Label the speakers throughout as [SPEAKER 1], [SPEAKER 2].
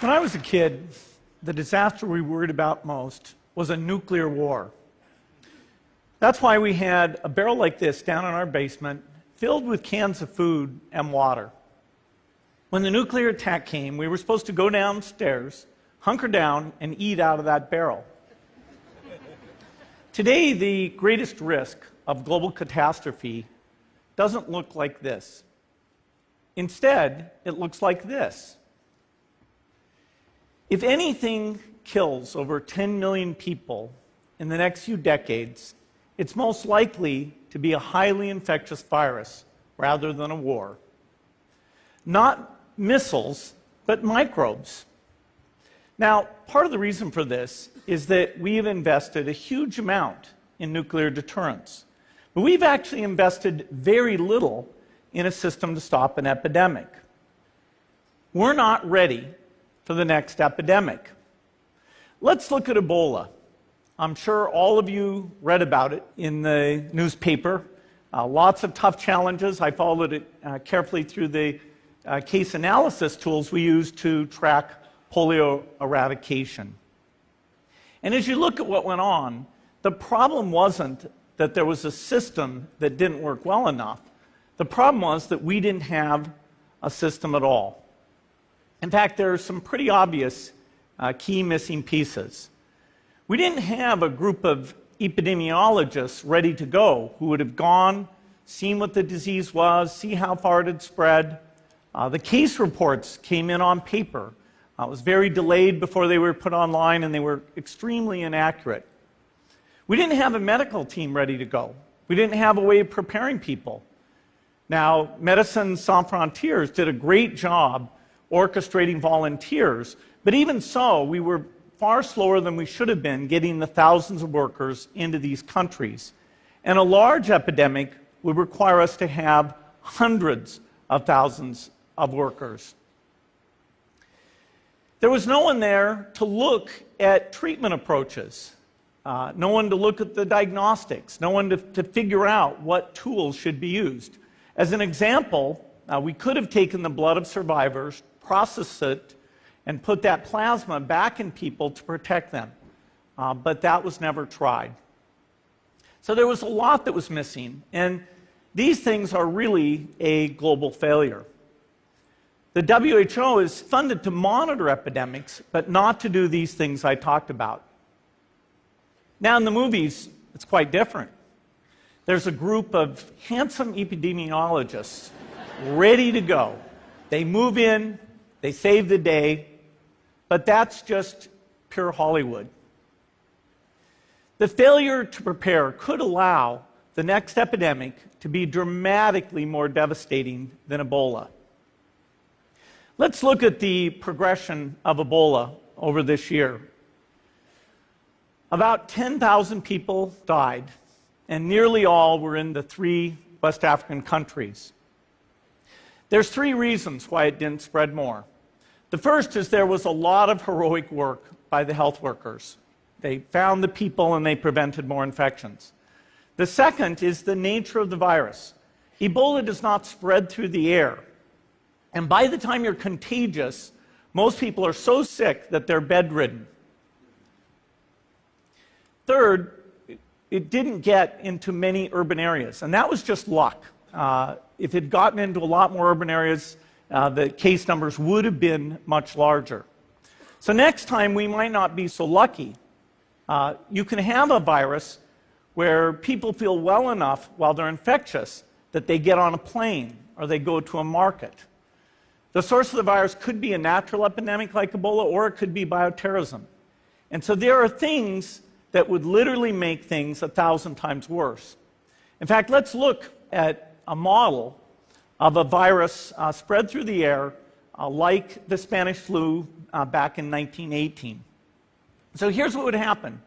[SPEAKER 1] When I was a kid, the disaster we worried about most was a nuclear war. That's why we had a barrel like this down in our basement, filled with cans of food and water. When the nuclear attack came, we were supposed to go downstairs, hunker down, and eat out of that barrel. Today, the greatest risk of global catastrophe doesn't look like this. Instead, it looks like this. If anything kills over 10 million people in the next few decades, it's most likely to be a highly infectious virus rather than a war. Not missiles, but microbes. Now, part of the reason for this is that we have invested a huge amount in nuclear deterrence. But we've actually invested very little in a system to stop an epidemic. We're not ready for the next epidemic. Let's look at Ebola. I'm sure all of you read about it in the newspaper. Lots of tough challenges. I followed it carefully through the case analysis tools we use to track polio eradication. And as you look at what went on, the problem wasn't that there was a system that didn't work well enough. The problem was that we didn't have a system at all. In fact, there are some pretty obvious key missing pieces. We didn't have a group of epidemiologists ready to go who would have gone, seen what the disease was, see how far it had spread. The case reports came in on paper. It was very delayed before they were put online, and they were extremely inaccurate. We didn't have a medical team ready to go. We didn't have a way of preparing people. Now, Médecins Sans Frontières did a great job orchestrating volunteers, but even so, we were far slower than we should have been getting the thousands of workers into these countries. And a large epidemic would require us to have hundreds of thousands of workers. There was no one there to look at treatment approaches, no one to look at the diagnostics, no one to figure out what tools should be used. As an example, we could have taken the blood of survivors, processed it, and put that plasma back in people to protect them. But that was never tried. So there was a lot that was missing, and these things are really a global failure. The WHO is funded to monitor epidemics, but not to do these things I talked about. Now in the movies, it's quite different. There's a group of handsome epidemiologists ready to go. They move in, they save the day, but that's just pure Hollywood. The failure to prepare could allow the next epidemic to be dramatically more devastating than Ebola. Let's look at the progression of Ebola over this year. About 10,000 people died, and nearly all were in the 3 West African countries. There's 3 reasons why it didn't spread more. The first is there was a lot of heroic work by the health workers. They found the people and they prevented more infections. The second is the nature of the virus. Ebola does not spread through the air. And by the time you're contagious, most people are so sick that they're bedridden. Third, it didn't get into many urban areas, and that was just luck. If it had gotten into a lot more urban areas, the case numbers would have been much larger. So next time, we might not be so lucky. You can have a virus where people feel well enough while they're infectious that they get on a plane or they go to a market. The source of the virus could be a natural epidemic like Ebola, or it could be bioterrorism. And so there are things that would literally make things 1,000 times worse. In fact, let's look at a model of a virus spread through the air like the Spanish flu back in 1918. So here's what would happen.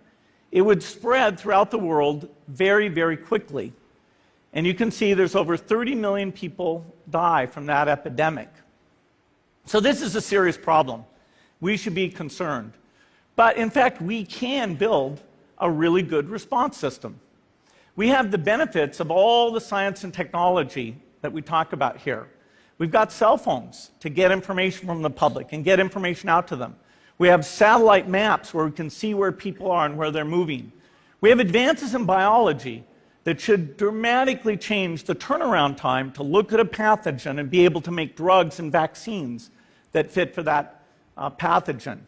[SPEAKER 1] It would spread throughout the world very, very quickly. And you can see there's over 30 million people die from that epidemic. So this is a serious problem. We should be concerned. But in fact, we can build a really good response system. We have the benefits of all the science and technology that we talk about here. We've got cell phones to get information from the public and get information out to them. We have satellite maps where we can see where people are and where they're moving. We have advances in biology that should dramatically change the turnaround time to look at a pathogen and be able to make drugs and vaccines that fit for that pathogen.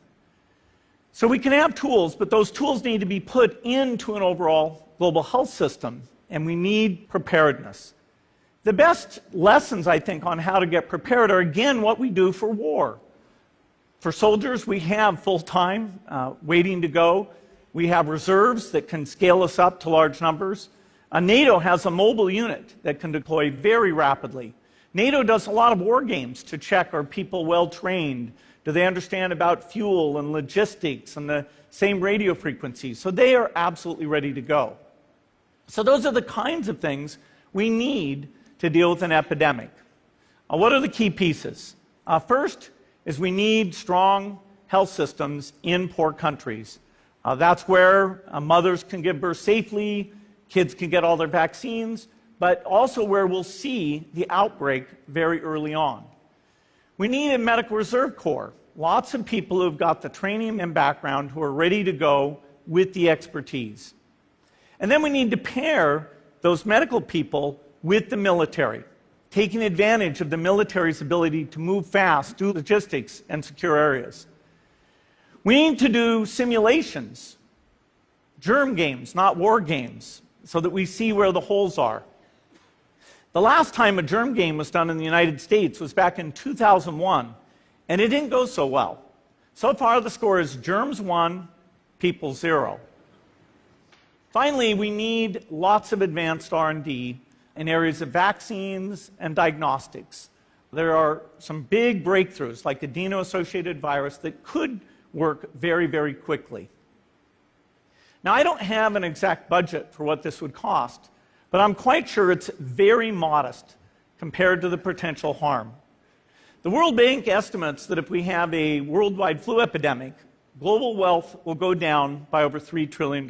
[SPEAKER 1] So we can have tools, but those tools need to be put into an overall global health system, and we need preparedness. The best lessons, I think, on how to get prepared are, again, what we do for war. For soldiers, we have full-time waiting to go. We have reserves that can scale us up to large numbers. NATO has a mobile unit that can deploy very rapidly. NATO does a lot of war games to check, are people well trained? Do they understand about fuel and logistics and the same radio frequencies? So they are absolutely ready to go. So those are the kinds of things we need to deal with an epidemic. What are the key pieces? First is we need strong health systems in poor countries. That's where mothers can give birth safely, kids can get all their vaccines, but also where we'll see the outbreak very early on. We need a medical reserve corps, lots of people who've got the training and background who are ready to go with the expertise. And then we need to pair those medical people with the military, taking advantage of the military's ability to move fast, do logistics, and secure areas. We need to do simulations, germ games, not war games, so that we see where the holes are. The last time a germ game was done in the United States was back in 2001, and it didn't go so well. So far, the score is germs 1, people 0. Finally, we need lots of advanced R&D in areas of vaccines and diagnostics. There are some big breakthroughs, like adeno-associated virus, that could work very, very quickly. Now, I don't have an exact budget for what this would cost, but I'm quite sure it's very modest compared to the potential harm. The World Bank estimates that if we have a worldwide flu epidemic, global wealth will go down by over $3 trillion,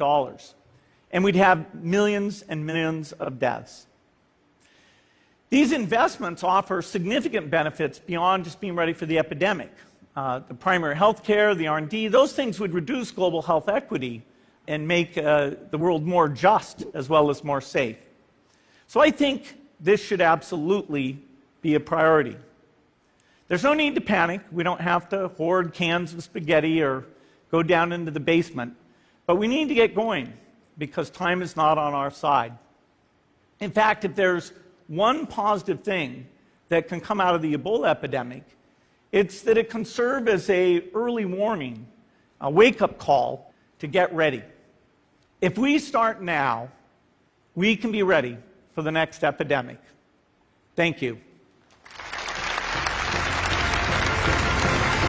[SPEAKER 1] and we'd have millions and millions of deaths. These investments offer significant benefits beyond just being ready for the epidemic. The primary health care, the R&D, those things would reduce global health equity and make the world more just as well as more safe. So I think this should absolutely be a priority. There's no need to panic. We don't have to hoard cans of spaghetti or go down into the basement. But we need to get going because time is not on our side. In fact, if there's one positive thing that can come out of the Ebola epidemic, it's that it can serve as an early warning, a wake-up call to get ready. If we start now, we can be ready for the next epidemic. Thank you.